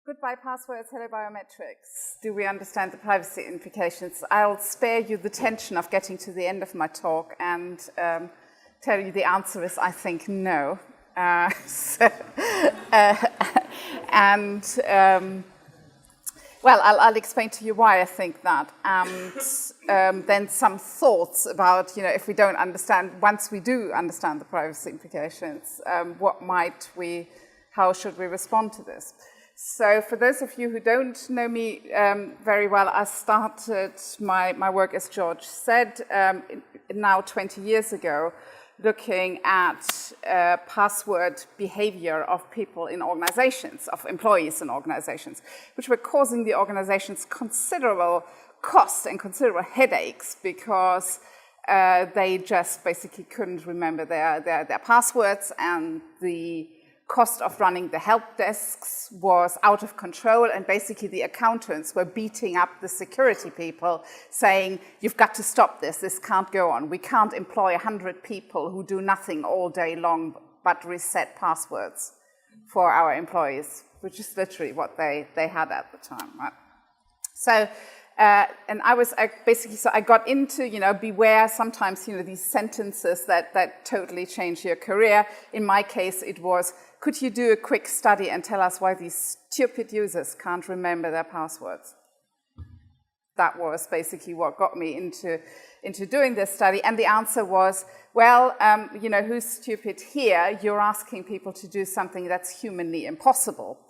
Goodbye passwords, hello biometrics. Do we understand the privacy implications? I'll spare you the tension of getting to the end of my talk and tell you the answer is, I think, no. Well, I'll explain to you why I think that, and then some thoughts about, if we don't understand, once we do understand the privacy implications, how should we respond to this? So for those of you who don't know me very well, I started my work, as George said, now 20 years ago, looking at password behavior of people in organizations, of employees in organizations, which were causing the organizations considerable cost and considerable headaches because they just basically couldn't remember their passwords, and the cost of running the help desks was out of control, and basically the accountants were beating up the security people saying, you've got to stop this can't go on. We can't employ 100 people who do nothing all day long but reset passwords for our employees, which is literally what they had at the time, right? So, and I was basically, so I got into, beware sometimes, these sentences that totally change your career. In my case, it was, could you do a quick study and tell us why these stupid users can't remember their passwords? That was basically what got me into doing this study. And the answer was, well, who's stupid here? You're asking people to do something that's humanly impossible.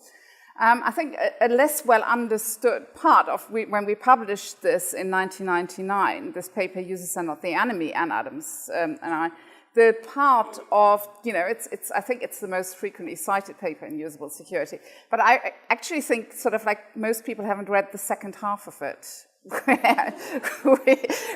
I think a less well understood part of when we published this in 1999, this paper, Users Are Not the Enemy, Ann Adams and I, the part of, I think it's the most frequently cited paper in usable security, but I actually think sort of like most people haven't read the second half of it,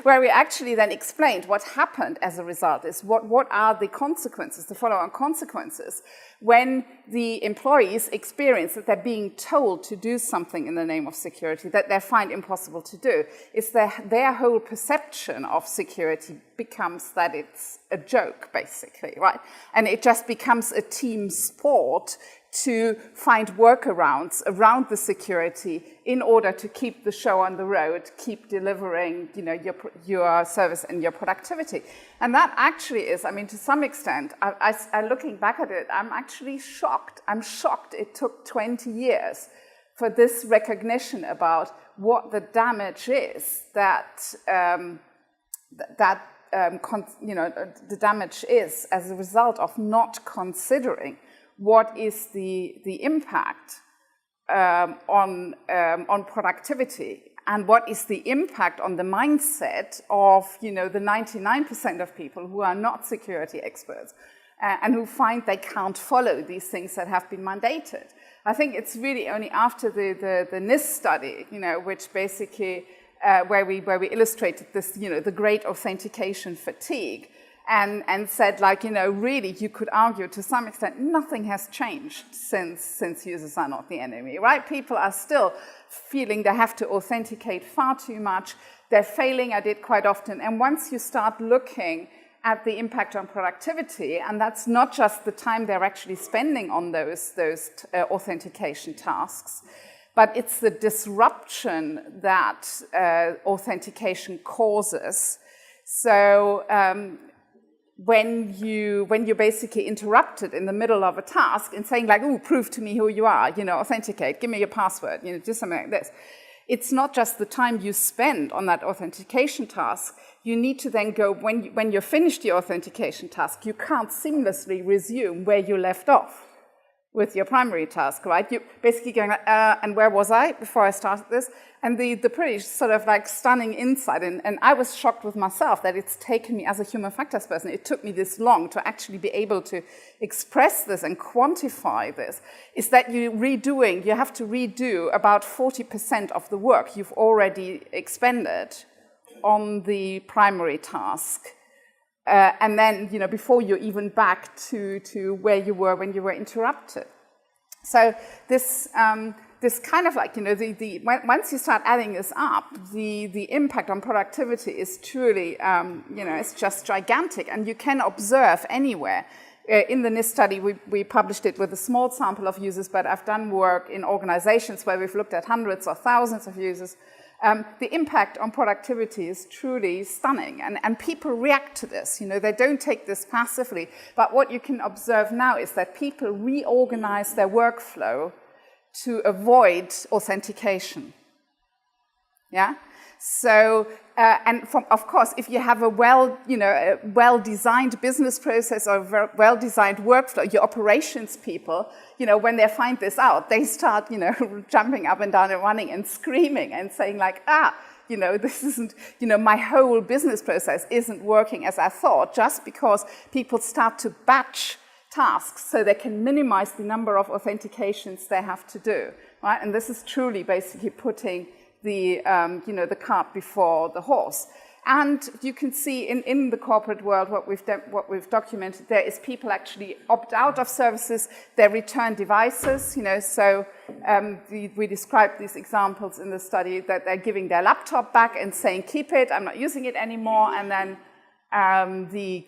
where we actually then explained what happened as a result is what are the consequences, the follow-on consequences, when the employees experience that they're being told to do something in the name of security that they find impossible to do, is their whole perception of security becomes that it's a joke, basically, right? And it just becomes a team sport to find workarounds around the security in order to keep the show on the road, keep delivering, your service and your productivity. And that actually is, to some extent, looking back at it, I'm actually shocked. I'm shocked it took 20 years for this recognition about what the damage is the damage is as a result of not considering what is the impact on productivity, and what is the impact on the mindset of the 99% of people who are not security experts and who find they can't follow these things that have been mandated. I think it's really only after the NIST study, which basically where we illustrated this, the great authentication fatigue, and said, really, you could argue to some extent nothing has changed since users are not the enemy, right? People are still feeling they have to authenticate far too much. They're failing at it quite often. And once you start looking at the impact on productivity, and that's not just the time they're actually spending on those authentication tasks, but it's the disruption that authentication causes. So, when you're basically interrupted in the middle of a task and saying ooh, prove to me who you are, authenticate, give me your password, do something like this. It's not just the time you spend on that authentication task. You need to then go, when you're finished the authentication task, you can't seamlessly resume where you left off with your primary task, right? You're basically going, and where was I before I started this? And the pretty sort of stunning insight, and I was shocked with myself that it's taken me as a human factors person, it took me this long to actually be able to express this and quantify this, is that you have to redo about 40% of the work you've already expended on the primary task. And then, before you're even back to where you were when you were interrupted. So this kind of once you start adding this up, the impact on productivity is truly, it's just gigantic. And you can observe anywhere in the NIST study, we published it with a small sample of users, but I've done work in organizations where we've looked at hundreds or thousands of users. The impact on productivity is truly stunning, and people react to this. They don't take this passively, but what you can observe now is that people reorganize their workflow to avoid authentication. Yeah? So, of course, if you have a well-designed business process or a well-designed workflow, your operations people, when they find this out, they start, jumping up and down and running and screaming and saying like, this isn't, my whole business process isn't working as I thought, just because people start to batch tasks so they can minimize the number of authentications they have to do, right? And this is truly basically putting the cart before the horse. And you can see in the corporate world what we've documented there is people actually opt out of services, they return devices, we described these examples in the study that they're giving their laptop back and saying, keep it, I'm not using it anymore, and then the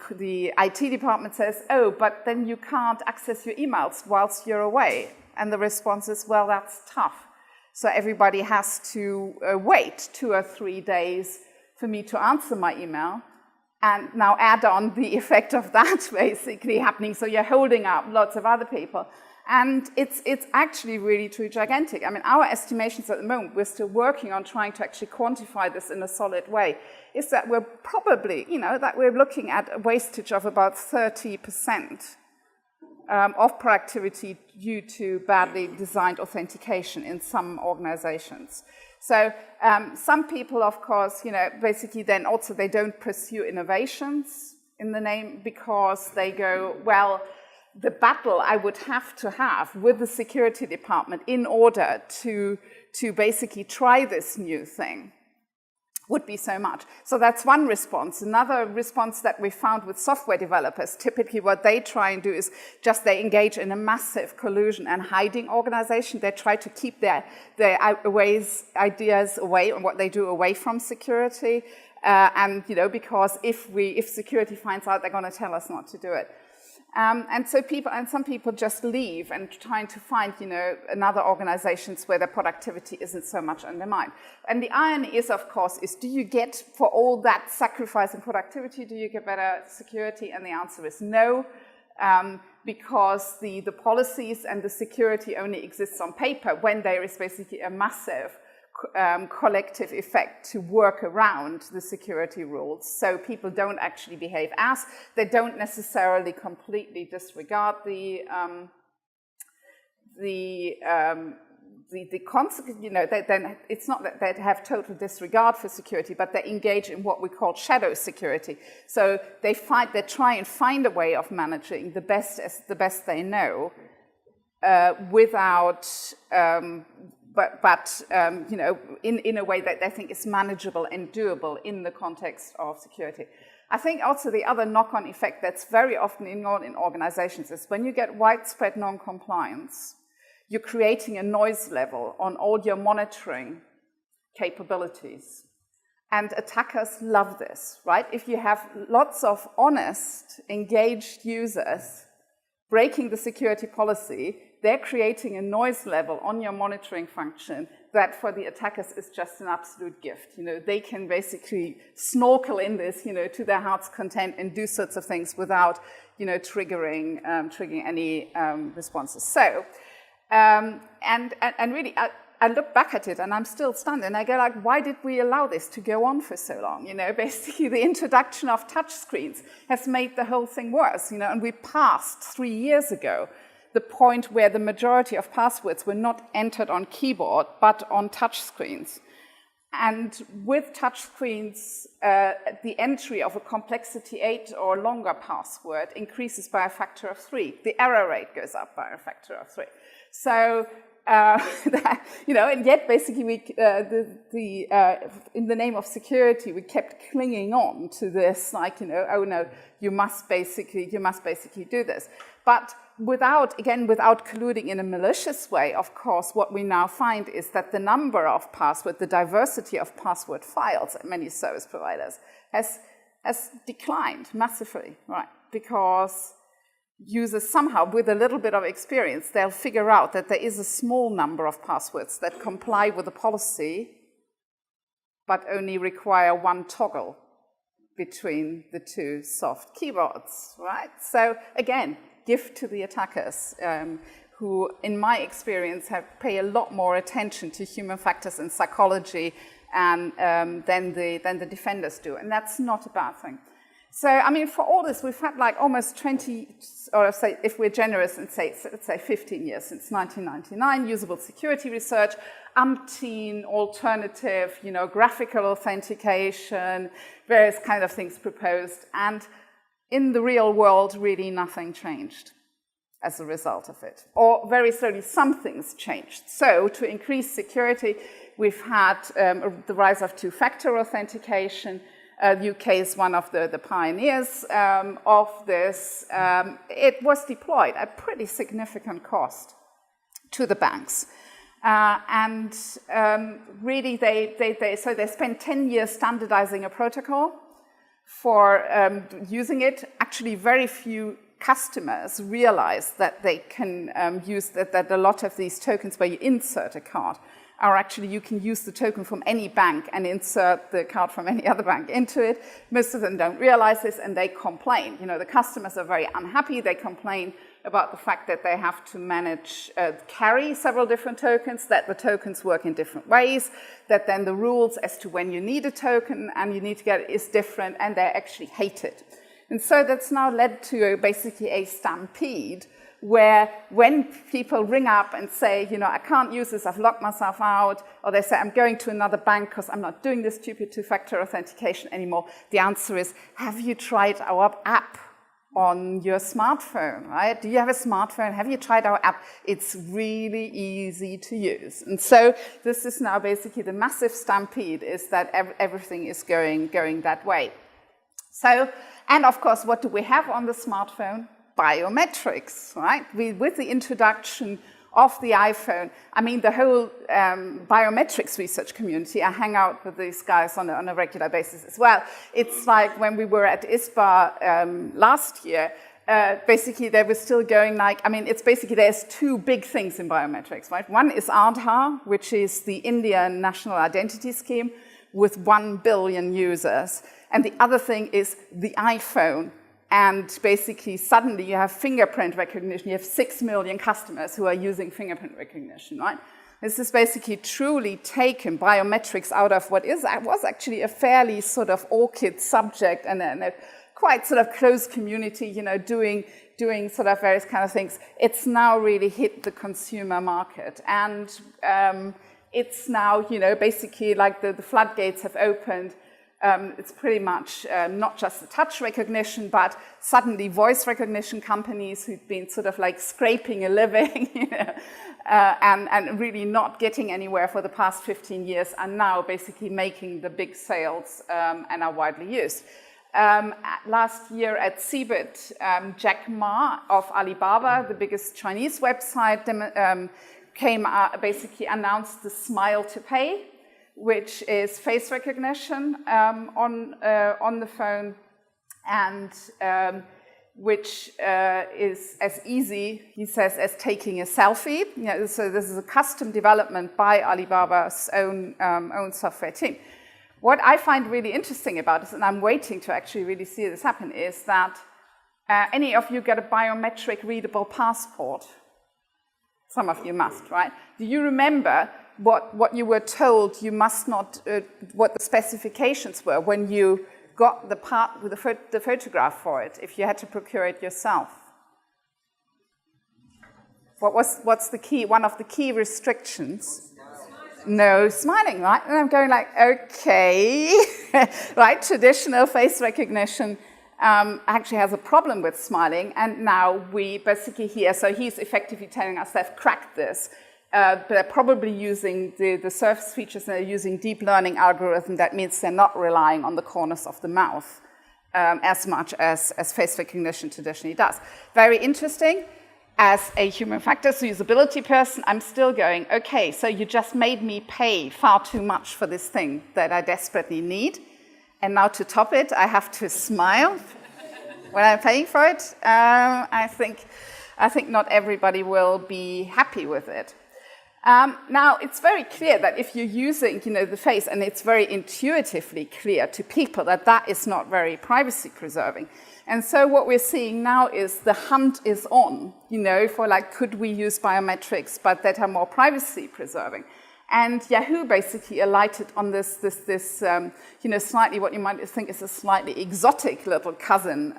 IT department says, oh, but then you can't access your emails whilst you're away. And the response is, well, that's tough. So everybody has to wait 2 or 3 days for me to answer my email. And now add on the effect of that basically happening. So you're holding up lots of other people. And it's actually really truly gigantic. I mean, our estimations at the moment, we're still working on trying to actually quantify this in a solid way, is that we're probably, that we're looking at a wastage of about 30% of productivity due to badly designed authentication in some organizations. So some people, of course, basically then also they don't pursue innovations in the name because they go, well, the battle I would have to have with the security department in order to basically try this new thing would be so much. So that's one response. Another response that we found with software developers, typically what they try and do is just they engage in a massive collusion and hiding organization. They try to keep their ideas away and what they do away from security. Because if security finds out, they're going to tell us not to do it. And some people just leave and trying to find, another organizations where their productivity isn't so much undermined. And the irony is, of course, do you get, for all that sacrifice in productivity, do you get better security? And the answer is no, because the policies and the security only exists on paper when there is basically a massive collective effect to work around the security rules. So people don't actually behave as, they don't necessarily completely disregard it's not that they have total disregard for security, but they engage in what we call shadow security. So they try and find a way of managing the best they know without in a way that they think is manageable and doable in the context of security. I think also the other knock-on effect that's very often ignored in organizations is when you get widespread non-compliance, you're creating a noise level on all your monitoring capabilities. And attackers love this, right? If you have lots of honest, engaged users breaking the security policy, they're creating a noise level on your monitoring function that for the attackers is just an absolute gift. They can basically snorkel in this, to their heart's content and do sorts of things without, triggering any responses. So, and really, I look back at it and I'm still stunned and I go like, why did we allow this to go on for so long? Basically the introduction of touchscreens has made the whole thing worse, and we passed 3 years ago the point where the majority of passwords were not entered on keyboard, but on touchscreens. And with touchscreens, the entry of a complexity 8 or longer password increases by a factor of 3. The error rate goes up by a factor of 3. So, and yet basically we, in the name of security, we kept clinging on to this, like, oh no, you must basically do this. But without colluding in a malicious way, of course, what we now find is that the number of passwords, the diversity of password files at many service providers has declined massively, right? Because users somehow, with a little bit of experience, they'll figure out that there is a small number of passwords that comply with the policy, but only require one toggle between the two soft keyboards, right? So again, gift to the attackers, who, in my experience, pay a lot more attention to human factors and psychology than the defenders do, and that's not a bad thing. So, I mean, for all this, we've had like almost 20, or say, if we're generous and say, let's say 15 years since 1999, usable security research, umpteen alternative, graphical authentication, various kind of things proposed, and in the real world, really nothing changed as a result of it. Or very slowly, some things changed. So, to increase security, we've had the rise of two-factor authentication. The UK is one of the pioneers of this. It was deployed at pretty significant cost to the banks. Really, they spent 10 years standardizing a protocol for using it. Actually, very few customers realize that they can use that a lot of these tokens where you insert a card are actually, you can use the token from any bank and insert the card from any other bank into it. Most of them don't realize this, and they complain. The customers are very unhappy. They complain about the fact that they have to manage, carry several different tokens, that the tokens work in different ways, that then the rules as to when you need a token and you need to get it is different, and they actually hate it. And so that's now led to basically a stampede, where when people ring up and say, I can't use this, I've locked myself out, or they say, I'm going to another bank because I'm not doing this stupid two-factor authentication anymore, the answer is, have you tried our app on your smartphone, right? Do you have a smartphone? Have you tried our app? It's really easy to use. And so this is now basically the massive stampede, is that everything is going that way. So, and of course, what do we have on the smartphone? Biometrics, right? With the introduction of the iPhone, I mean, the whole biometrics research community, I hang out with these guys on a regular basis as well. It's like when we were at ISPA last year, basically they were still going like, I mean, it's basically there's two big things in biometrics, right? One is Aadhaar, which is the Indian national identity scheme with 1 billion users. And the other thing is the iPhone. And basically, suddenly you have fingerprint recognition. You have 6 million customers who are using fingerprint recognition, right? This has basically truly taken biometrics out of what was actually a fairly sort of orchid subject and a quite sort of closed community, doing sort of various kind of things. It's now really hit the consumer market. And it's now, basically like the floodgates have opened. It's pretty much not just the touch recognition, but suddenly voice recognition companies who've been sort of like scraping a living and really not getting anywhere for the past 15 years are now basically making the big sales and are widely used. Last year at CeBIT, Jack Ma of Alibaba, the biggest Chinese website, basically announced the Smile to Pay, which is face recognition on the phone, and which is as easy, he says, as taking a selfie. So this is a custom development by Alibaba's own software team. What I find really interesting about this, and I'm waiting to actually really see this happen, is that any of you get a biometric readable passport? Some of you must, right? Do you remember what you were told you must not, what the specifications were when you got the part with the photograph for it, if you had to procure it yourself? What's the key, one of the key restrictions? No smiling, right? And I'm going like, okay, right? Traditional face recognition actually has a problem with smiling, and now we basically hear, so he's effectively telling us they've cracked this. But they're probably using the surface features, and they're using deep learning algorithm. That means they're not relying on the corners of the mouth as much as face recognition traditionally does. Very interesting. As a human factors usability person, I'm still going, okay, so you just made me pay far too much for this thing that I desperately need. And now to top it, I have to smile. when I'm paying for it, I think not everybody will be happy with it. Now, it's very clear that if you're using, the face, and it's very intuitively clear to people that that is not very privacy preserving. And so what we're seeing now is the hunt is on, for like, could we use biometrics, but that are more privacy preserving? And Yahoo basically alighted on this slightly what you might think is a slightly exotic little cousin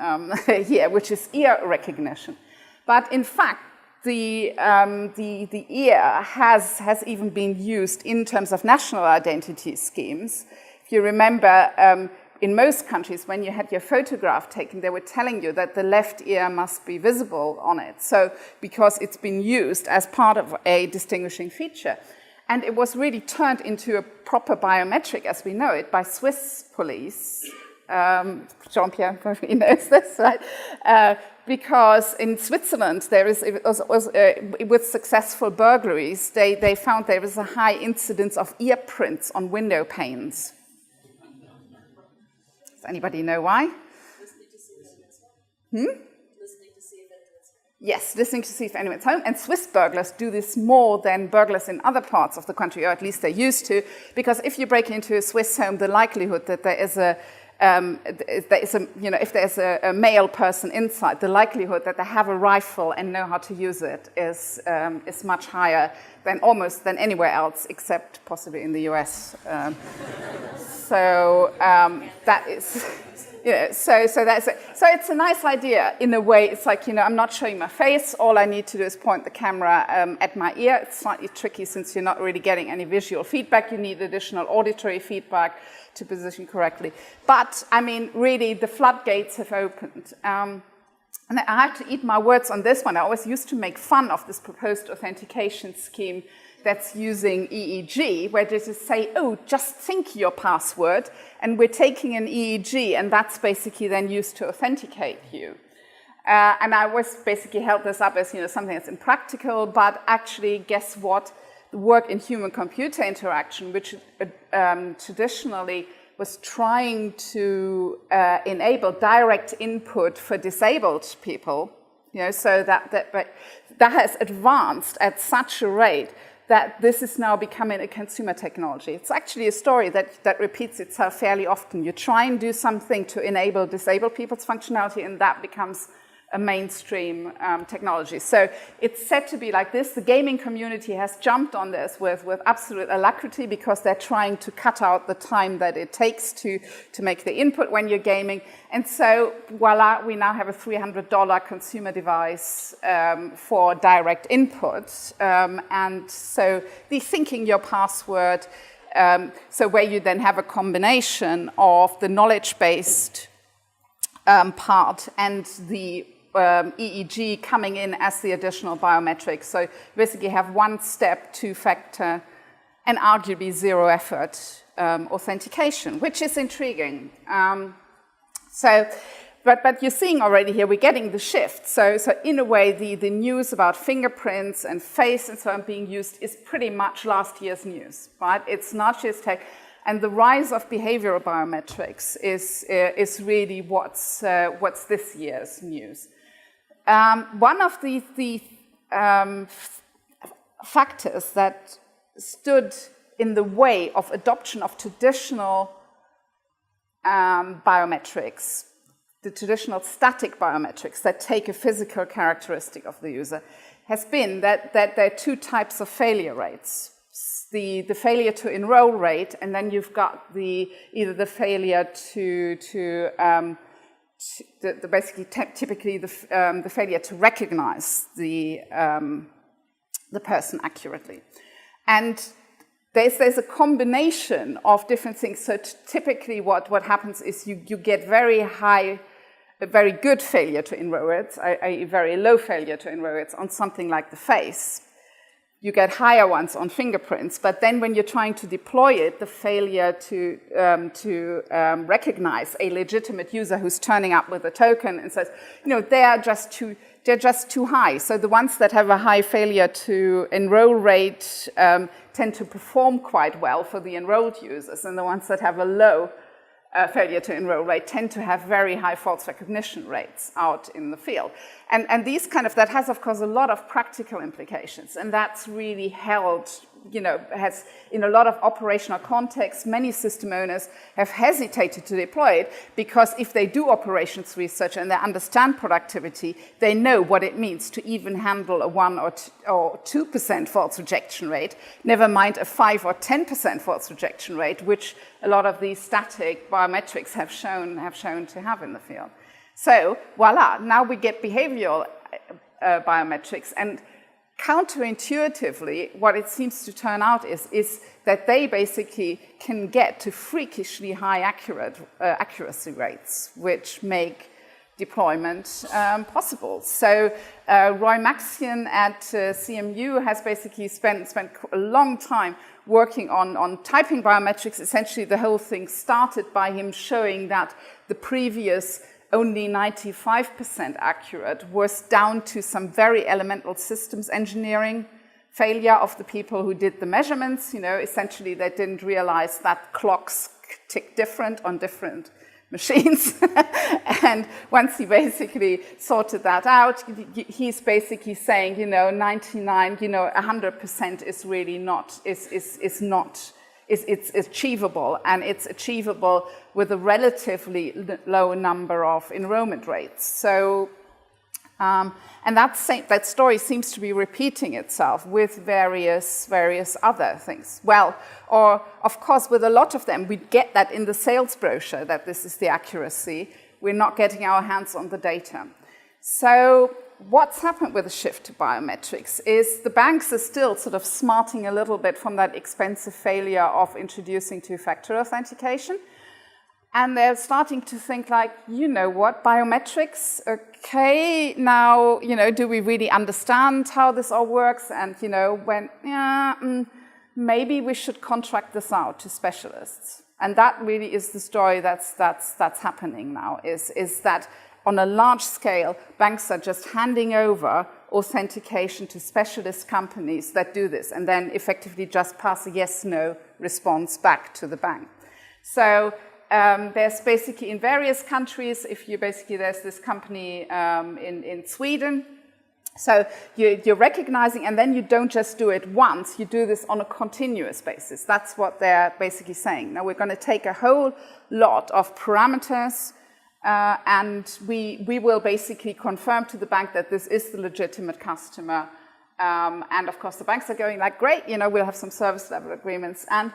here, which is ear recognition. But in fact, the ear has even been used in terms of national identity schemes. If you remember, in most countries, when you had your photograph taken, they were telling you that the left ear must be visible on it. So, because it's been used as part of a distinguishing feature. And it was really turned into a proper biometric as we know it by Swiss police. Jean-Pierre probably knows this, right? Because in Switzerland, with successful burglaries, they found there was a high incidence of ear prints on window panes. Does anybody know why? Yes, listening to see if anyone's home. And Swiss burglars do this more than burglars in other parts of the country, or at least they used to, because if you break into a Swiss home, the likelihood that if there's a male person inside, the likelihood that they have a rifle and know how to use it is much higher than anywhere else, except possibly in the US. That is. So it's a nice idea in a way. It's like, I'm not showing my face. All I need to do is point the camera at my ear. It's slightly tricky since you're not really getting any visual feedback. You need additional auditory feedback to position correctly. But, really, the floodgates have opened. And I have to eat my words on this one. I always used to make fun of this proposed authentication scheme that's using EEG, where they just say, just think your password, and we're taking an EEG, and that's basically then used to authenticate you. And I always basically held this up as something that's impractical, but actually, guess what? The work in human-computer interaction, which traditionally was trying to enable direct input for disabled people, so that has advanced at such a rate that this is now becoming a consumer technology. It's actually a story that repeats itself fairly often. You try and do something to enable disabled people's functionality, and that becomes a mainstream technology. So it's said to be like this. The gaming community has jumped on this with absolute alacrity because they're trying to cut out the time that it takes to make the input when you're gaming. And so, voila, we now have a $300 consumer device for direct input. And so the thinking your password, so where you then have a combination of the knowledge-based part and the EEG coming in as the additional biometrics. So you basically have one step, two-factor, and arguably zero-effort authentication, which is intriguing. But you're seeing already here, we're getting the shift. So in a way, the news about fingerprints and face and so on being used is pretty much last year's news, right? It's not just tech. And the rise of behavioral biometrics is really what's this year's news. One of the factors that stood in the way of adoption of traditional biometrics, the traditional static biometrics that take a physical characteristic of the user, has been that there are two types of failure rates. The failure to enroll rate, and then you've got either the failure typically the failure to recognize the person accurately. And there's a combination of different things. So typically what happens is you get very good failure to enroll rates, i.e. very low failure to enroll rates on something like the face. You get higher ones on fingerprints, but then when you're trying to deploy it, the failure to recognize a legitimate user who's turning up with a token and says, they're just too high. So the ones that have a high failure to enroll rate tend to perform quite well for the enrolled users, and the ones that have a low failure to enroll rate tend to have very high false recognition rates out in the field. And these that has, of course, a lot of practical implications. And that's really held, has in a lot of operational contexts, many system owners have hesitated to deploy it because if they do operations research and they understand productivity, they know what it means to even handle a 1 or 2% false rejection rate, never mind a 5 or 10% false rejection rate, which a lot of these static biometrics have shown to have in the field. So, voila, now we get behavioral biometrics, and counterintuitively, what it seems to turn out is that they basically can get to freakishly high accuracy rates, which make deployment possible. So Roy Maxion at CMU has basically spent a long time working on typing biometrics. Essentially, the whole thing started by him showing that the previous only 95% accurate was down to some very elemental systems engineering failure of the people who did the measurements. Essentially, they didn't realize that clocks tick different on different machines. And once he basically sorted that out, he's basically saying, 100% is really not, it's achievable, and it's achievable with a relatively low number of enrollment rates. So, and that story seems to be repeating itself with various other things. Well, or of course, with a lot of them, we get that in the sales brochure that this is the accuracy. We're not getting our hands on the data. So, what's happened with the shift to biometrics is the banks are still smarting a little bit from that expensive failure of introducing two-factor authentication. And they're starting to think what, biometrics, okay, now, do we really understand how this all works? And, maybe we should contract this out to specialists. And that really is the story that's happening now, is that on a large scale, banks are just handing over authentication to specialist companies that do this, and then effectively just pass a yes-no response back to the bank. So there's basically in various countries, there's this company in Sweden. So you're recognizing, and then you don't just do it once, you do this on a continuous basis. That's what they're basically saying. Now we're going to take a whole lot of parameters, and we will basically confirm to the bank that this is the legitimate customer. And of course, the banks are going great, we'll have some service level agreements. And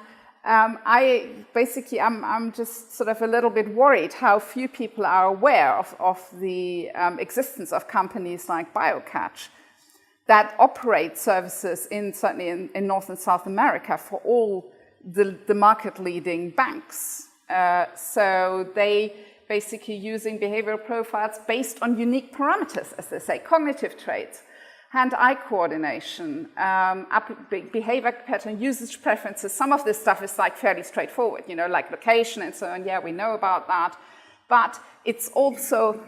I'm just a little bit worried how few people are aware of the existence of companies like BioCatch that operate services certainly in North and South America for all the market-leading banks. So they basically using behavioral profiles based on unique parameters, as they say, cognitive traits, hand-eye coordination, behavior pattern, usage preferences. Some of this stuff is fairly straightforward, like location and so on. Yeah, we know about that. But it's also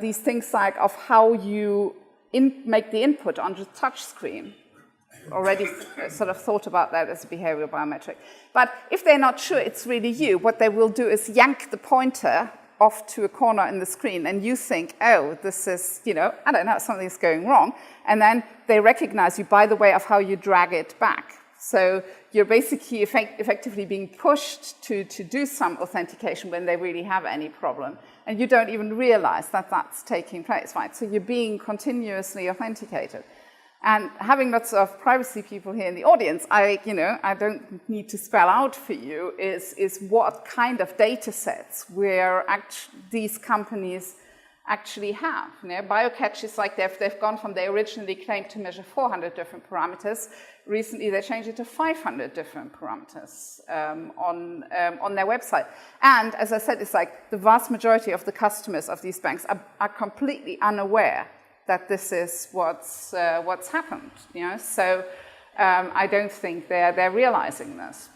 these things of how you make the input on the touch screen. Already thought about that as a behavioral biometric. But if they're not sure it's really you, what they will do is yank the pointer off to a corner in the screen, and you think, oh, this is, I don't know, something's going wrong. And then they recognize you by the way of how you drag it back. So you're basically effectively being pushed to do some authentication when they really have any problem. And you don't even realize that that's taking place, right? So you're being continuously authenticated. And having lots of privacy people here in the audience, I don't need to spell out for you is what kind of data sets where these companies actually have. BioCatch is they've gone from, they originally claimed to measure 400 different parameters. Recently, they changed it to 500 different parameters on their website. And as I said, it's the vast majority of the customers of these banks are completely unaware that this is what's happened. So I don't think they're realizing this.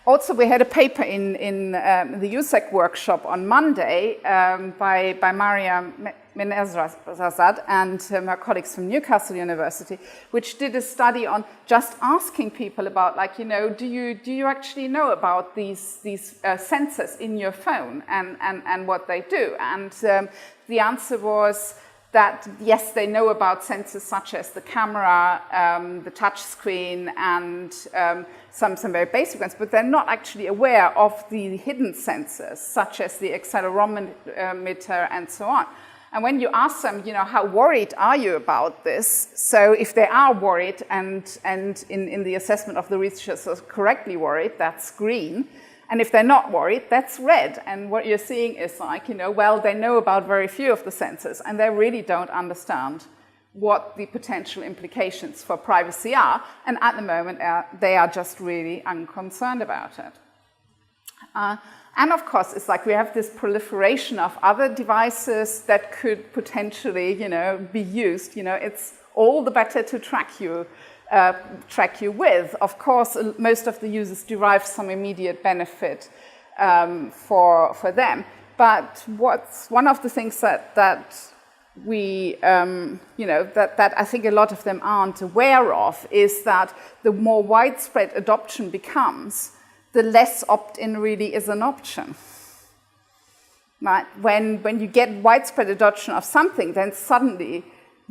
Also, we had a paper in the USEC workshop on Monday by Maria Menezrazad and her colleagues from Newcastle University, which did a study on just asking people about, like, you know, do you actually know about these sensors in your phone and what they do? And the answer was that yes, they know about sensors such as the camera, the touch screen, and some very basic ones, but they're not actually aware of the hidden sensors, such as the accelerometer and so on. And when you ask them, you know, how worried are you about this? So if they are worried and in the assessment of the researchers are correctly worried, that's green. And if they're not worried, that's red. And what you're seeing is like, you know, well, they know about very few of the sensors and they really don't understand what the potential implications for privacy are. And at the moment, they are just really unconcerned about it. And of course, it's like we have this proliferation of other devices that could potentially, you know, be used. You know, it's all the better to track you with. Of course, most of the users derive some immediate benefit for them. But what's one of the things that we, you know, that I think a lot of them aren't aware of is that the more widespread adoption becomes, the less opt-in really is an option. Right? When you get widespread adoption of something, then suddenly,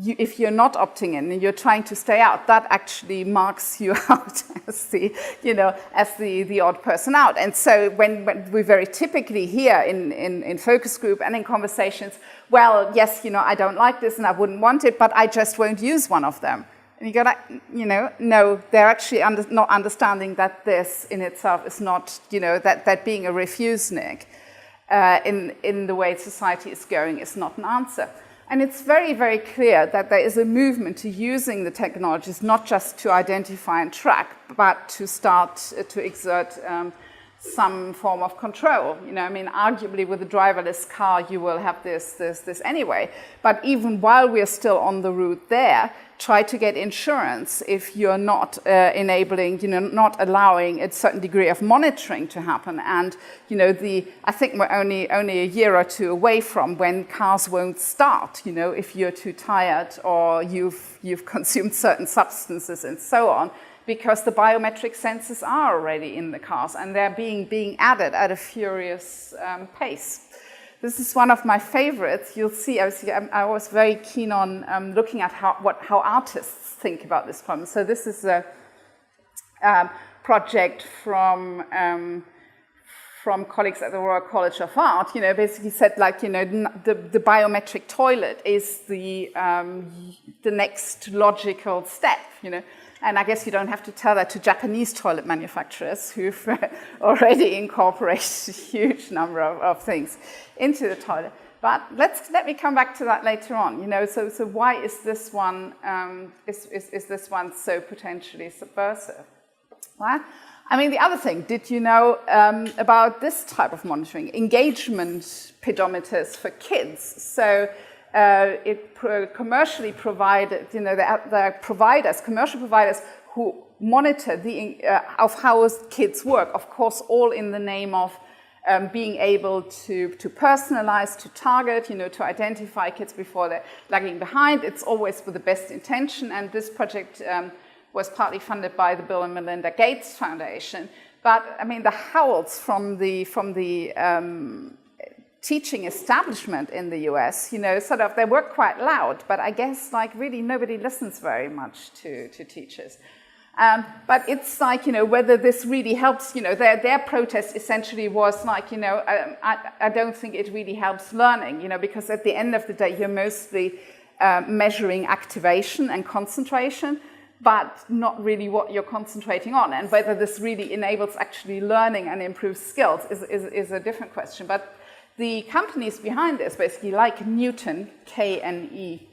if you're not opting in and you're trying to stay out, that actually marks you out as the, you know, as the odd person out. And so when we very typically hear in focus group and in conversations, well, yes, you know, I don't like this and I wouldn't want it, but I just won't use one of them. And you go like, you know, no, they're actually not understanding that this in itself is not, you know, that being a refusenik in the way society is going is not an answer. And it's very, very clear that there is a movement to using the technologies not just to identify and track, but to start to exert some form of control. You know, I mean, arguably with a driverless car, you will have this anyway. But even while we're still on the route there, try to get insurance if you're not enabling, you know, not allowing a certain degree of monitoring to happen. And, you know, I think we're only a year or two away from when cars won't start, you know, if you're too tired or you've consumed certain substances and so on, because the biometric sensors are already in the cars and they're being added at a furious pace. This is one of my favorites. You'll see, I was very keen on looking at how artists think about this problem. So this is a project from colleagues at the Royal College of Art. You know, basically said like, you know, the biometric toilet is the next logical step. You know. And I guess you don't have to tell that to Japanese toilet manufacturers who've already incorporated a huge number of things into the toilet. But let me come back to that later on. You know, so why is this one is this one so potentially subversive? Well, I mean, the other thing, did you know about this type of monitoring? Engagement pedometers for kids. So commercially provided, you know, the providers, commercial providers who monitor of how kids work, of course, all in the name of being able to personalize, to target, you know, to identify kids before they're lagging behind. It's always with the best intention, and this project was partly funded by the Bill and Melinda Gates Foundation. But I mean, the howls from the teaching establishment in the US, you know, sort of, they were quite loud, but I guess like really nobody listens very much to teachers. But it's like, you know, whether this really helps, you know, their protest essentially was like, you know, I don't think it really helps learning, you know, because at the end of the day, you're mostly measuring activation and concentration, but not really what you're concentrating on. And whether this really enables actually learning and improves skills is a different question. But the companies behind this, basically like Newton, K-N-E-W-T-O-N,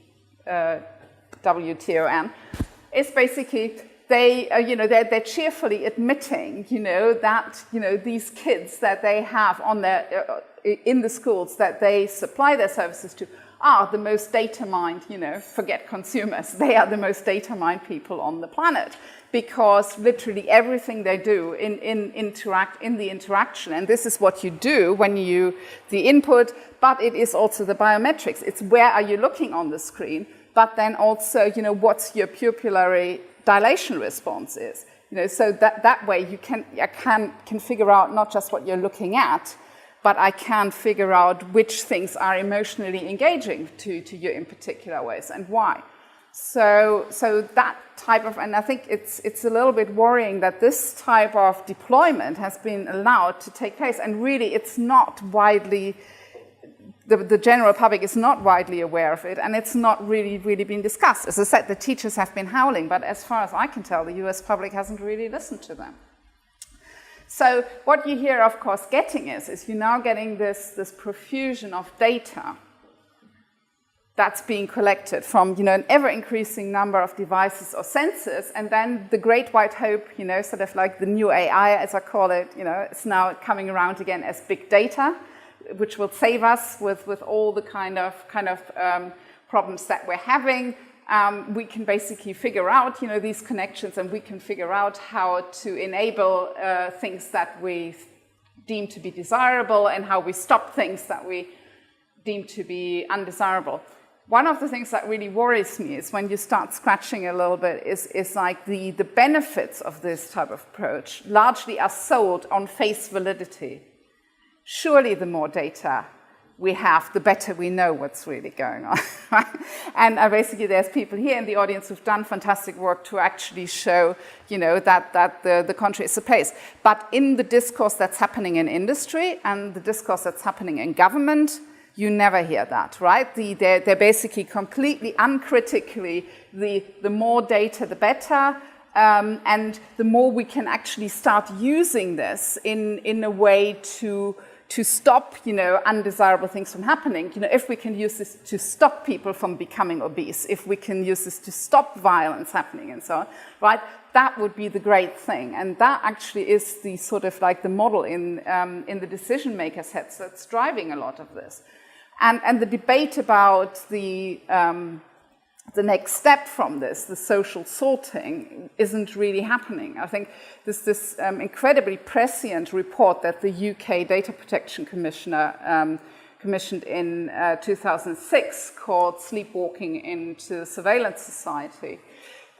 is basically they're cheerfully admitting, you know, that, you know, these kids that they have on their in the schools that they supply their services to are the most data-mined, forget consumers, they are the most data-mined people on the planet, because literally everything they do in the interaction, and this is what you do when the input, but it is also the biometrics. It's where are you looking on the screen, but then also, what's your pupillary dilation response is. So that way I can figure out not just what you're looking at, but I can figure out which things are emotionally engaging to you in particular ways and why. So that type of, and I think it's a little bit worrying that this type of deployment has been allowed to take place, and really it's not widely, the general public is not widely aware of it, and it's not really been discussed. As I said, the teachers have been howling, but as far as I can tell, the US public hasn't really listened to them. So what you here, of course, getting is you're now getting this profusion of data that's being collected from, an ever-increasing number of devices or sensors, and then the great white hope, sort of like the new AI, as I call it, it's now coming around again as big data, which will save us with all the kind of problems that we're having. We can basically figure out, these connections, and we can figure out how to enable things that we deem to be desirable and how we stop things that we deem to be undesirable. One of the things that really worries me is when you start scratching a little bit is like the benefits of this type of approach largely are sold on face validity. Surely the more data we have, the better we know what's really going on. And basically there's people here in the audience who've done fantastic work to actually show, that the contrary is the case. But in the discourse that's happening in industry and the discourse that's happening in government, you never hear that, right? They're basically completely uncritically, the more data, the better, and the more we can actually start using this in a way to stop, undesirable things from happening. If we can use this to stop people from becoming obese, if we can use this to stop violence happening and so on, right? That would be the great thing. And that actually is the sort of like the model in the decision makers' heads that's driving a lot of this. And the debate about the next step from this, the social sorting, isn't really happening. I think this incredibly prescient report that the UK Data Protection Commissioner commissioned in 2006 called Sleepwalking into Surveillance Society.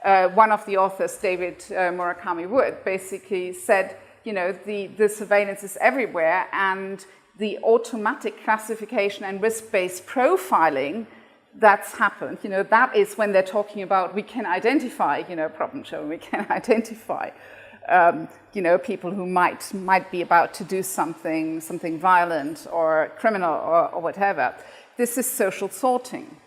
One of the authors, David Murakami Wood, basically said, the surveillance is everywhere, and the automatic classification and risk-based profiling that's happened, that is when they're talking about we can identify, problem children, we can identify, people who might be about to do something violent or criminal or whatever. This is social sorting.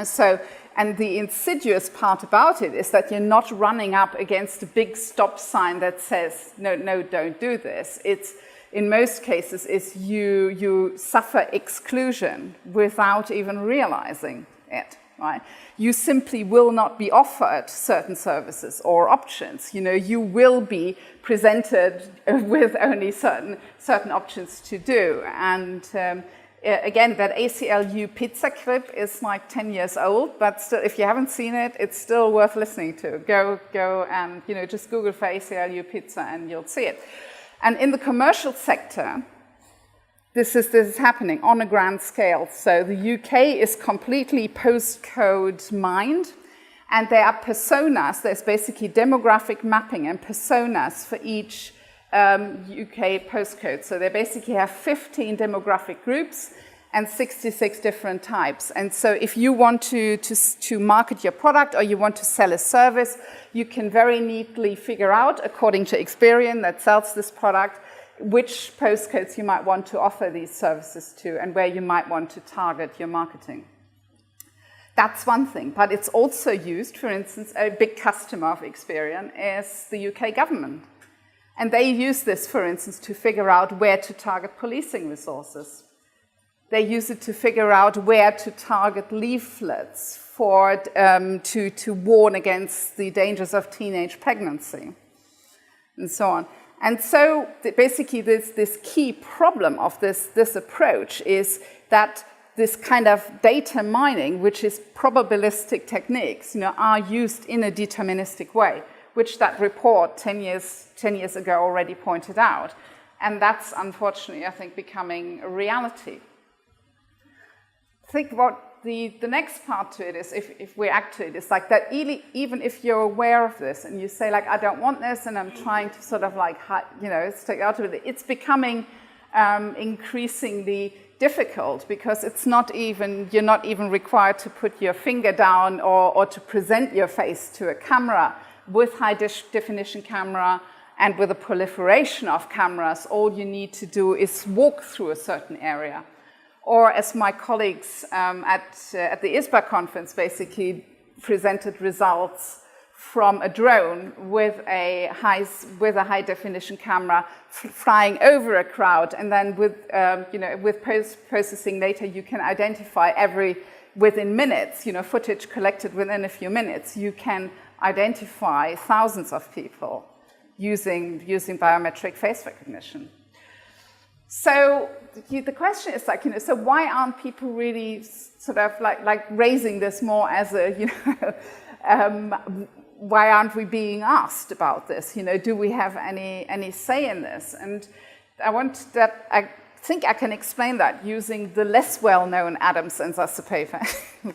So, and the insidious part about it is that you're not running up against a big stop sign that says, no, don't do this. It's, in most cases, is you suffer exclusion without even realizing it, right? You simply will not be offered certain services or options. You will be presented with only certain options to do. And again, that ACLU pizza clip is like 10 years old, but still, if you haven't seen it, it's still worth listening to. Go and just Google for ACLU pizza and you'll see it. And in the commercial sector, this is happening on a grand scale. So the UK is completely postcode mined, and there are personas. There's basically demographic mapping and personas for each UK postcode. So they basically have 15 demographic groups and 66 different types. And so if you want to market your product or you want to sell a service, you can very neatly figure out, according to Experian that sells this product, which postcodes you might want to offer these services to and where you might want to target your marketing. That's one thing, but it's also used, for instance, a big customer of Experian is the UK government. And they use this, for instance, to figure out where to target policing resources. They use it to figure out where to target leaflets to warn against the dangers of teenage pregnancy, and so on. And so basically this key problem of this approach is that this kind of data mining, which is probabilistic techniques, are used in a deterministic way, which that report 10 years ago already pointed out. And that's unfortunately, I think, becoming a reality. I think what the next part to it is, if we act to it, is like that even if you're aware of this and you say, like, I don't want this and I'm trying to sort of like, stay out of it, it's becoming increasingly difficult because you're not even required to put your finger down or to present your face to a camera. With high definition camera and with a proliferation of cameras, all you need to do is walk through a certain area. Or as my colleagues at the ISBA conference basically presented results from a drone with a high definition camera flying over a crowd, and then with post-processing data you can identify within minutes, footage collected within a few minutes, you can identify thousands of people using biometric face recognition. So the question is like, so why aren't people really sort of like raising this more as a, why aren't we being asked about this? Do we have any say in this? And I think I can explain that using the less well-known Adams and Sasse paper,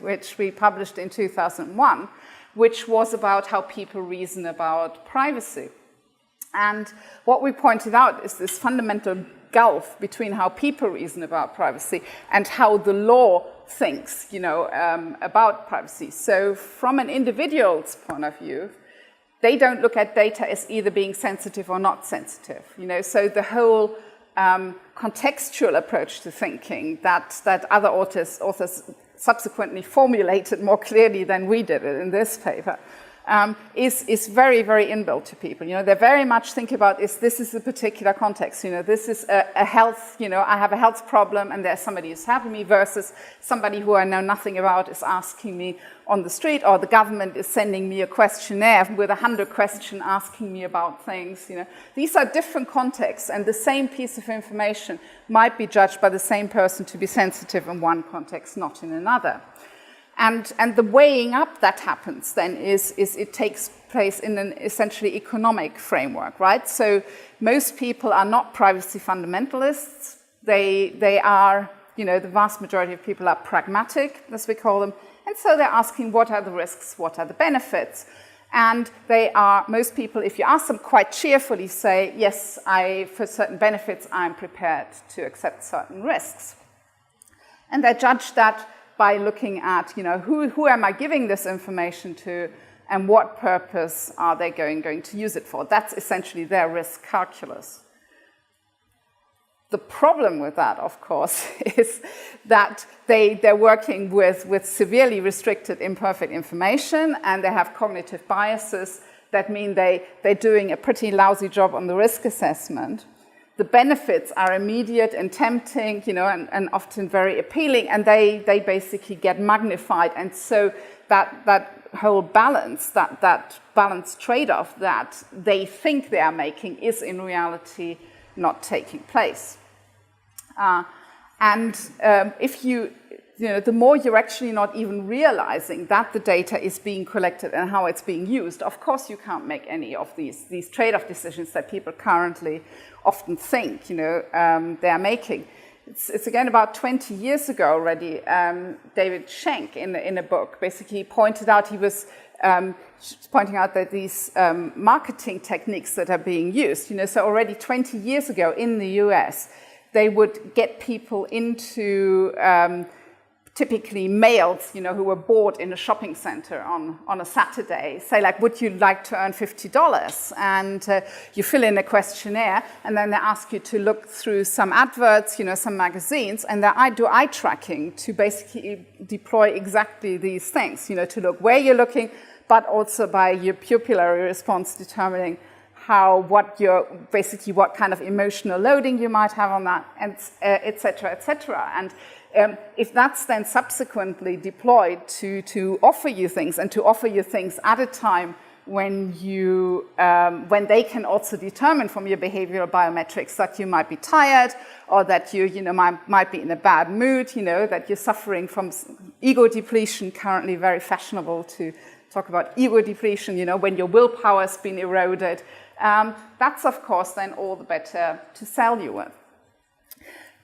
which we published in 2001, which was about how people reason about privacy. And what we pointed out is this fundamental gulf between how people reason about privacy and how the law thinks, about privacy. So from an individual's point of view, they don't look at data as either being sensitive or not sensitive. So the whole contextual approach to thinking that other authors subsequently formulated more clearly than we did it in this paper, is very, very inbuilt to people. They very much think about this is a particular context. This is a health, I have a health problem and there's somebody who's helping me versus somebody who I know nothing about is asking me on the street, or the government is sending me a questionnaire with 100 questions asking me about things. These are different contexts, and the same piece of information might be judged by the same person to be sensitive in one context, not in another. And the weighing up that happens then is it takes place in an essentially economic framework, right? So most people are not privacy fundamentalists. They are, the vast majority of people are pragmatic, as we call them. And so they're asking, what are the risks, what are the benefits? And most people, if you ask them quite cheerfully, say, yes, for certain benefits, I'm prepared to accept certain risks. And they judge that by looking at, who am I giving this information to and what purpose are they going to use it for? That's essentially their risk calculus. The problem with that, of course, is that they're working with severely restricted, imperfect information, and they have cognitive biases that mean they're doing a pretty lousy job on the risk assessment. The benefits are immediate and tempting, and often very appealing, and they basically get magnified. And so that whole balance, that balance trade-off that they think they are making is in reality not taking place. If the more you're actually not even realizing that the data is being collected and how it's being used, of course you can't make any of these trade-off decisions that people currently often think, they're making. It's again about 20 years ago already, David Schenk in a book basically pointed out, he was pointing out that these marketing techniques that are being used, so already 20 years ago in the US, they would get people into typically males, who were bored in a shopping center on a Saturday, say like, would you like to earn $50? And you fill in a questionnaire, and then they ask you to look through some adverts, some magazines, and they do eye tracking to basically deploy exactly these things, to look where you're looking, but also by your pupillary response determining what kind of emotional loading you might have on that, and et cetera, et cetera. And if that's then subsequently deployed to offer you things, and to offer you things at a time when they can also determine from your behavioral biometrics that you might be tired, or that you might be in a bad mood, that you're suffering from ego depletion. Currently very fashionable to talk about ego depletion, when your willpower has been eroded. That's, of course, then all the better to sell you with.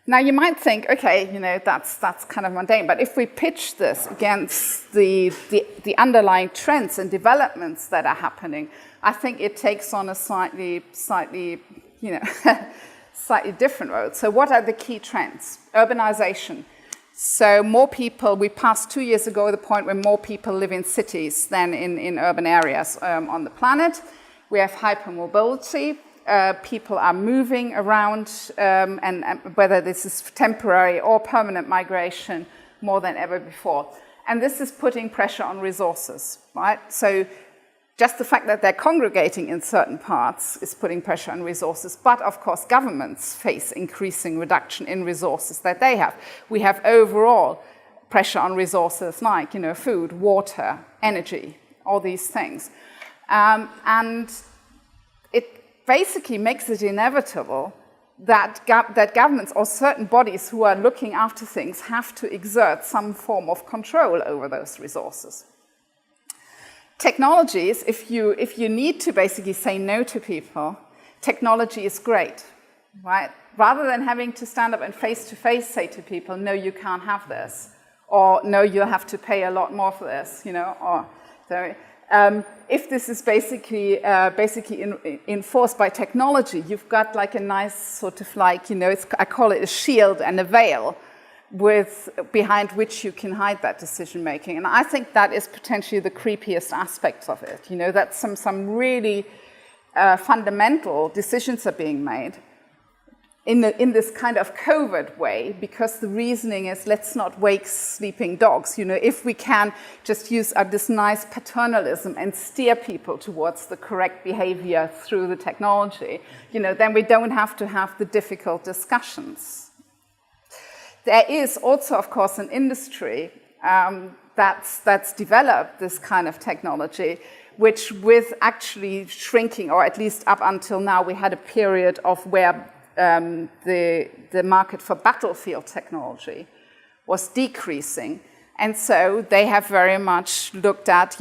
Now, you might think, okay, that's kind of mundane, but if we pitch this against the underlying trends and developments that are happening, I think it takes on a slightly different road. So what are the key trends? Urbanization. So more people, we passed 2 years ago the point where more people live in cities than in urban areas on the planet. We have hypermobility. People are moving around, and whether this is temporary or permanent migration, more than ever before. And this is putting pressure on resources, right? So just the fact that they're congregating in certain parts is putting pressure on resources. But, of course, governments face increasing reduction in resources that they have. We have overall pressure on resources like, food, water, energy, all these things. And it basically makes it inevitable that governments or certain bodies who are looking after things have to exert some form of control over those resources. Technologies, if you need to basically say no to people, technology is great, right? Rather than having to stand up and face-to-face say to people, no, you can't have this, or no, you'll have to pay a lot more for this, or so. If this is basically enforced by technology, you've got like a nice sort of like, I call it a shield and a veil behind which you can hide that decision making. And I think that is potentially the creepiest aspect of it, that some really fundamental decisions are being made in this kind of covert way, because the reasoning is, let's not wake sleeping dogs. If we can just use this nice paternalism and steer people towards the correct behavior through the technology, then we don't have to have the difficult discussions. There is also, of course, an industry that's developed this kind of technology, which with actually shrinking, or at least up until now, we had a period of where the market for battlefield technology was decreasing. And so they have very much looked at,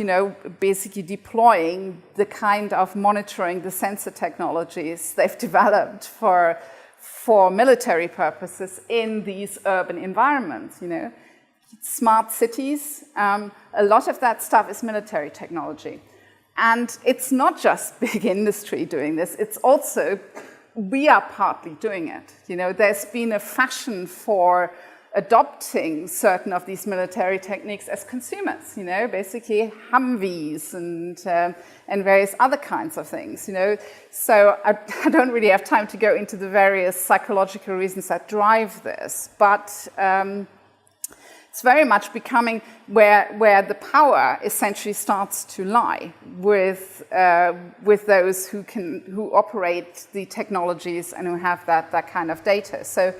basically deploying the kind of monitoring, the sensor technologies they've developed for military purposes in these urban environments, Smart cities, a lot of that stuff is military technology. And it's not just big industry doing this, it's also we are partly doing it. There's been a fashion for adopting certain of these military techniques as consumers, basically Humvees and various other kinds of things, So I don't really have time to go into the various psychological reasons that drive this, but it's very much becoming where the power essentially starts to lie with those who operate the technologies and who have that kind of data. So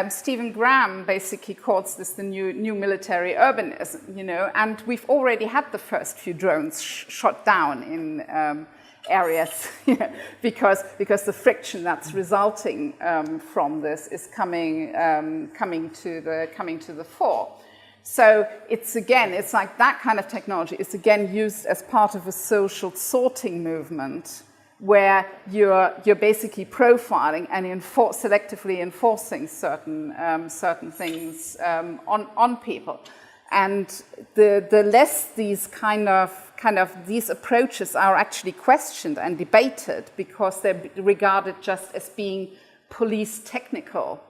Stephen Graham basically calls this the new military urbanism, and we've already had the first few drones shot down in areas because the friction that's resulting from this is coming to the fore. So it's like that kind of technology is again used as part of a social sorting movement where you're basically profiling and selectively enforcing certain things on people. And the less these kind of these approaches are actually questioned and debated, because they're regarded just as being police technical,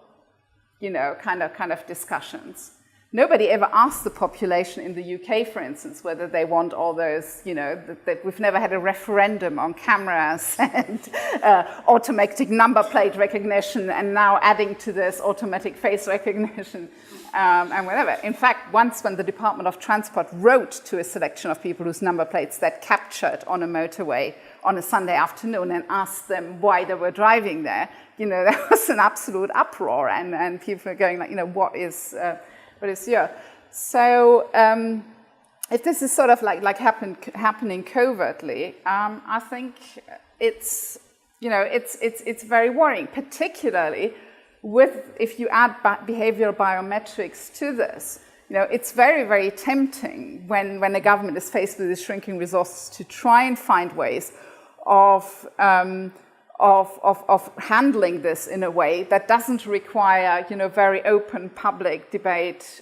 kind of discussions. Nobody ever asked the population in the UK, for instance, whether they want all those, we've never had a referendum on cameras and automatic number plate recognition, and now adding to this automatic face recognition and whatever. In fact, once when the Department of Transport wrote to a selection of people whose number plates they'd captured on a motorway on a Sunday afternoon and asked them why they were driving there, there was an absolute uproar, and people were going like, what is here? So if this is sort of like happening covertly, I think it's very worrying, particularly if you add behavioral biometrics to this. It's very, very tempting when a government is faced with these shrinking resources to try and find ways of handling this in a way that doesn't require, very open public debate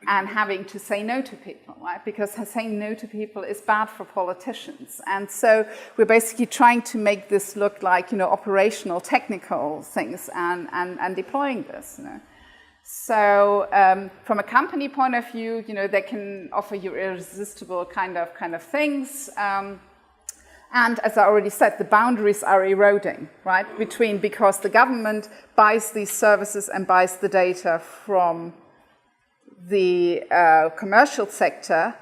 and having to say no to people, right? Because saying no to people is bad for politicians. And so we're basically trying to make this look like, operational, technical things and deploying this, So from a company point of view, they can offer you irresistible kind of things. And as I already said, the boundaries are eroding, right? Because the government buys these services and buys the data from the commercial sector,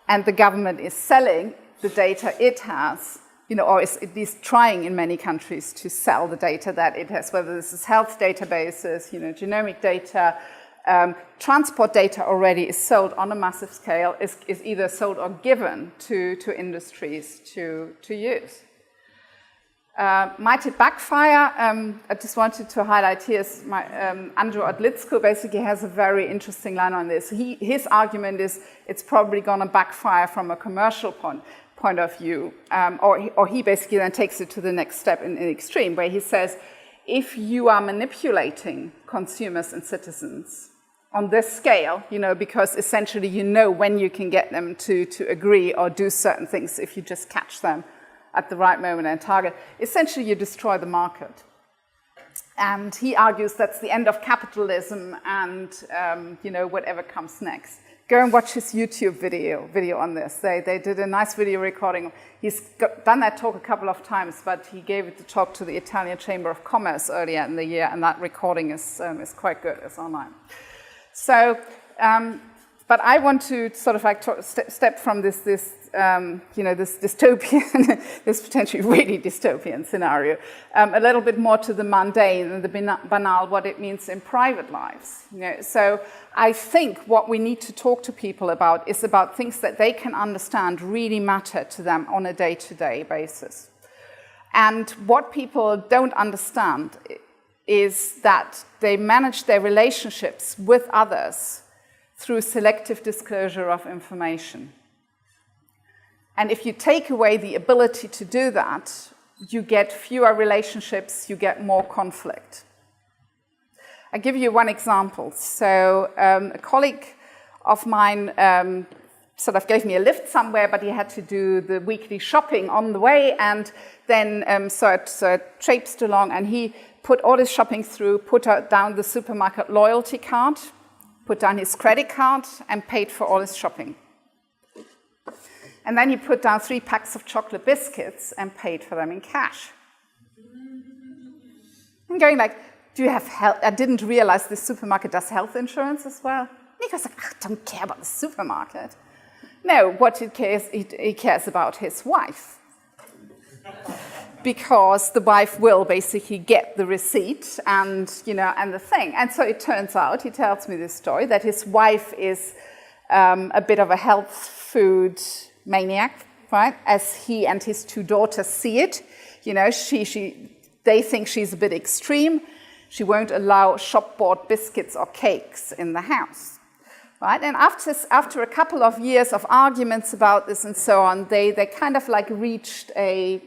and the government is selling the data it has, or is at least trying in many countries to sell the data that it has, whether this is health databases, genomic data, transport data already is sold on a massive scale, is either sold or given to industries to use. Might it backfire? I just wanted to highlight here Andrew Odlycko basically has a very interesting line on this. His argument is it's probably going to backfire from a commercial point of view, or he basically then takes it to the next step in the extreme, where he says, if you are manipulating consumers and citizens on this scale, because essentially when you can get them to agree or do certain things if you just catch them at the right moment and target, essentially you destroy the market. And he argues that's the end of capitalism and, whatever comes next. Go and watch his YouTube video on this. They did a nice video recording. He's done that talk a couple of times, but he gave the talk to the Italian Chamber of Commerce earlier in the year, and that recording is quite good. It's online. So, but I want to sort of step from this dystopian, this potentially really dystopian scenario, a little bit more to the mundane and the banal, what it means in private lives. So I think what we need to talk to people about is about things that they can understand really matter to them on a day-to-day basis. And what people don't understand is that they manage their relationships with others through selective disclosure of information. And if you take away the ability to do that, you get fewer relationships, you get more conflict. I'll give you one example. So a colleague of mine sort of gave me a lift somewhere, but he had to do the weekly shopping on the way, and then so it traipsed along, and he put all his shopping through, put down the supermarket loyalty card, put down his credit card, and paid for all his shopping. And then he put down 3 packs of chocolate biscuits and paid for them in cash. I'm going like, do you have health? I didn't realize this supermarket does health insurance as well. And he goes like, I don't care about the supermarket. No, what he cares about his wife. Because the wife will basically get the receipt and the thing. And so it turns out, he tells me this story, that his wife is a bit of a health food maniac, right? As he and his 2 daughters see it. They think she's a bit extreme. She won't allow shop-bought biscuits or cakes in the house, right? And after a couple of years of arguments about this and so on, they kind of like reached an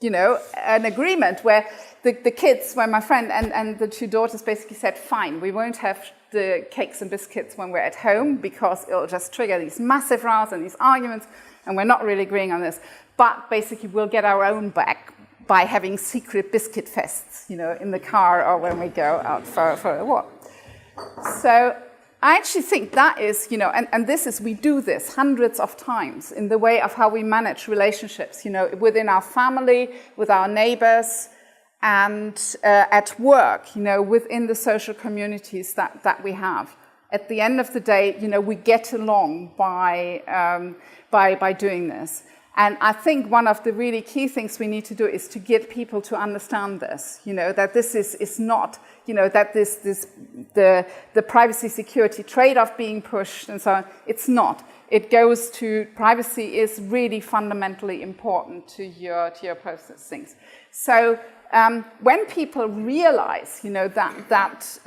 agreement where the kids, where my friend and the 2 daughters basically said, fine, we won't have the cakes and biscuits when we're at home because it'll just trigger these massive rows and these arguments, and we're not really agreeing on this. But basically we'll get our own back by having secret biscuit fests, in the car or when we go out for a walk. So I actually think that is, and this is, we do this hundreds of times in the way of how we manage relationships, within our family, with our neighbors, and at work, within the social communities that we have. At the end of the day, we get along by doing this. And I think one of the really key things we need to do is to get people to understand this, that this is not, that the privacy security trade-off being pushed and so on, it's not. It goes to, privacy is really fundamentally important to your processing. So when people realize, that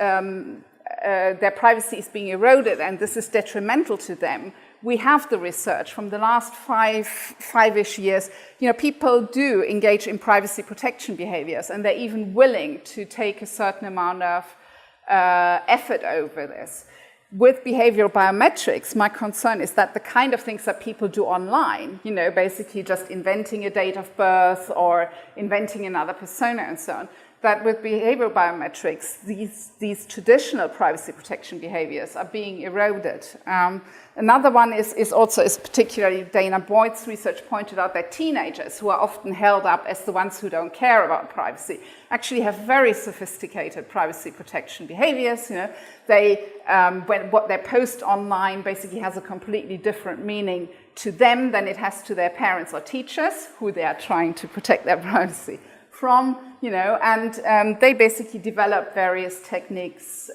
their privacy is being eroded and this is detrimental to them, we have the research from the last five-ish years. People do engage in privacy protection behaviors, and they're even willing to take a certain amount of effort over this. With behavioral biometrics, my concern is that the kind of things that people do online, basically just inventing a date of birth or inventing another persona and so on, that with behavioral biometrics, these traditional privacy protection behaviors are being eroded. Another one is particularly Dana Boyd's research pointed out that teenagers, who are often held up as the ones who don't care about privacy, actually have very sophisticated privacy protection behaviors. What they post online basically has a completely different meaning to them than it has to their parents or teachers, who they are trying to protect their privacy from, and they basically develop various techniques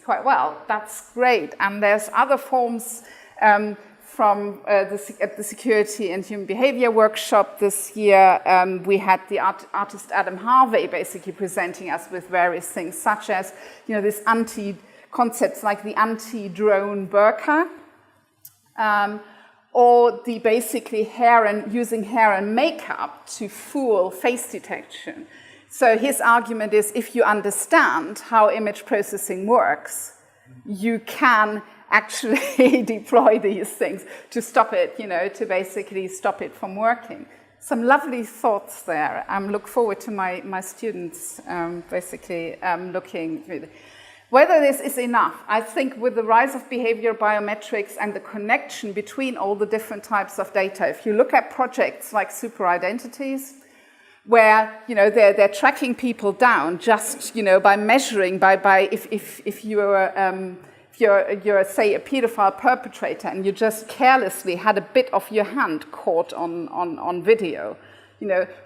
quite well. That's great. And there's other forms from at the Security and Human Behavior workshop this year. We had the artist Adam Harvey basically presenting us with various things, such as these concepts like the anti-drone burqa, or the basically using hair and makeup to fool face detection. So his argument is, if you understand how image processing works, you can actually deploy these things to stop it, to basically stop it from working. Some lovely thoughts there. Look forward to my students looking through this. Whether this is enough, I think with the rise of behavioral biometrics and the connection between all the different types of data, if you look at projects like super identities, where they're tracking people down just by measuring if you're say a pedophile perpetrator and you just carelessly had a bit of your hand caught on video.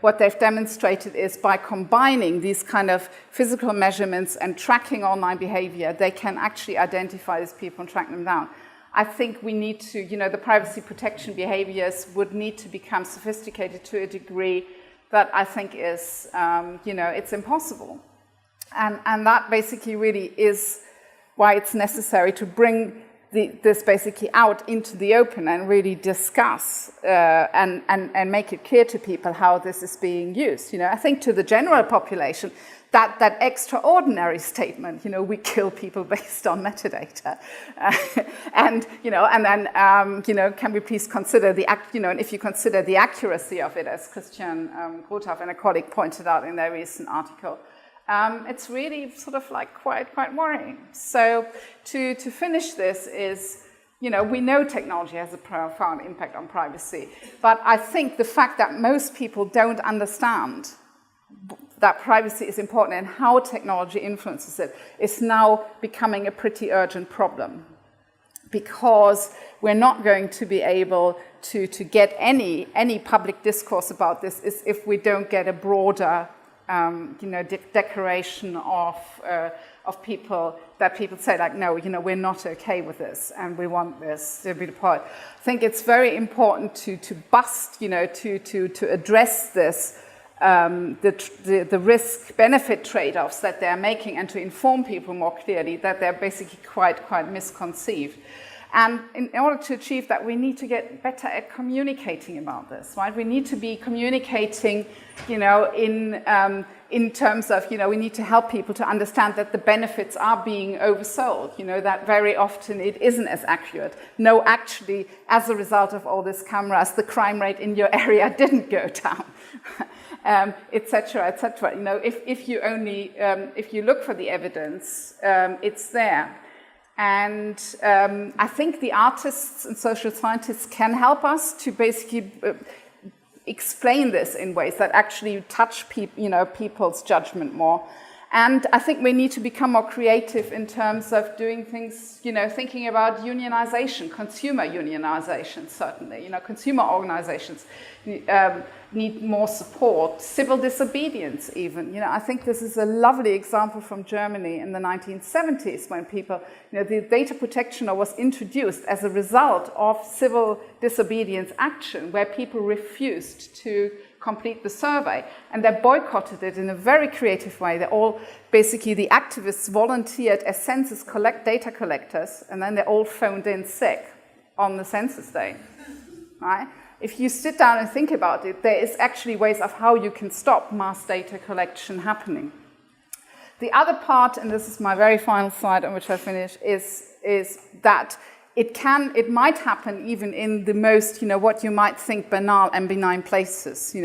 What they've demonstrated is by combining these kind of physical measurements and tracking online behavior, they can actually identify these people and track them down. I think we need to, the privacy protection behaviors would need to become sophisticated to a degree that I think is, it's impossible. And that basically really is why it's necessary to bring this basically out into the open and really discuss and make it clear to people how this is being used. I think to the general population, that extraordinary statement, we kill people based on metadata, and then can we please consider and if you consider the accuracy of it, as Christian Grothaff and a colleague pointed out in their recent article. It's really sort of like quite worrying. So to finish this is, we know technology has a profound impact on privacy, but I think the fact that most people don't understand that privacy is important and how technology influences it is now becoming a pretty urgent problem, because we're not going to be able to get any public discourse about this if we don't get a broader declaration of people, that people say like, no, we're not okay with this and we want this to be deployed. I think it's very important to bust, to address this, the risk-benefit trade-offs that they're making, and to inform people more clearly that they're basically quite misconceived. And in order to achieve that, we need to get better at communicating about this, right? We need to be communicating, in terms of, we need to help people to understand that the benefits are being oversold, that very often it isn't as accurate. No, actually, as a result of all these cameras, the crime rate in your area didn't go down. Et cetera, et cetera. If you look for the evidence, it's there. And I think the artists and social scientists can help us to basically explain this in ways that actually touch people's judgment more. And I think we need to become more creative in terms of doing things, thinking about unionization, consumer unionization, certainly. Consumer organizations need more support, civil disobedience even. I think this is a lovely example from Germany in the 1970s when people, the data protection law was introduced as a result of civil disobedience action where people refused to complete the survey, and they boycotted it in a very creative way. They all, basically, the activists volunteered as census data collectors, and then they all phoned in sick on the census day, right? If you sit down and think about it, there is actually ways of how you can stop mass data collection happening. The other part, and this is my very final slide on which I finish, is that it might happen even in the most, what you might think banal and benign places,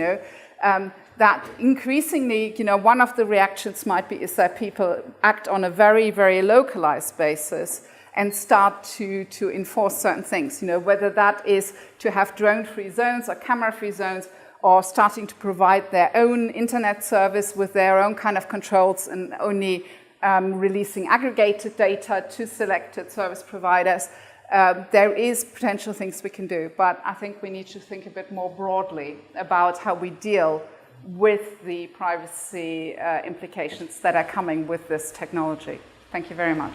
that increasingly, one of the reactions might be is that people act on a very, very localized basis and start to enforce certain things, whether that is to have drone-free zones or camera-free zones, or starting to provide their own internet service with their own kind of controls and only releasing aggregated data to selected service providers. There is potential things we can do, but I think we need to think a bit more broadly about how we deal with the privacy implications that are coming with this technology. Thank you very much.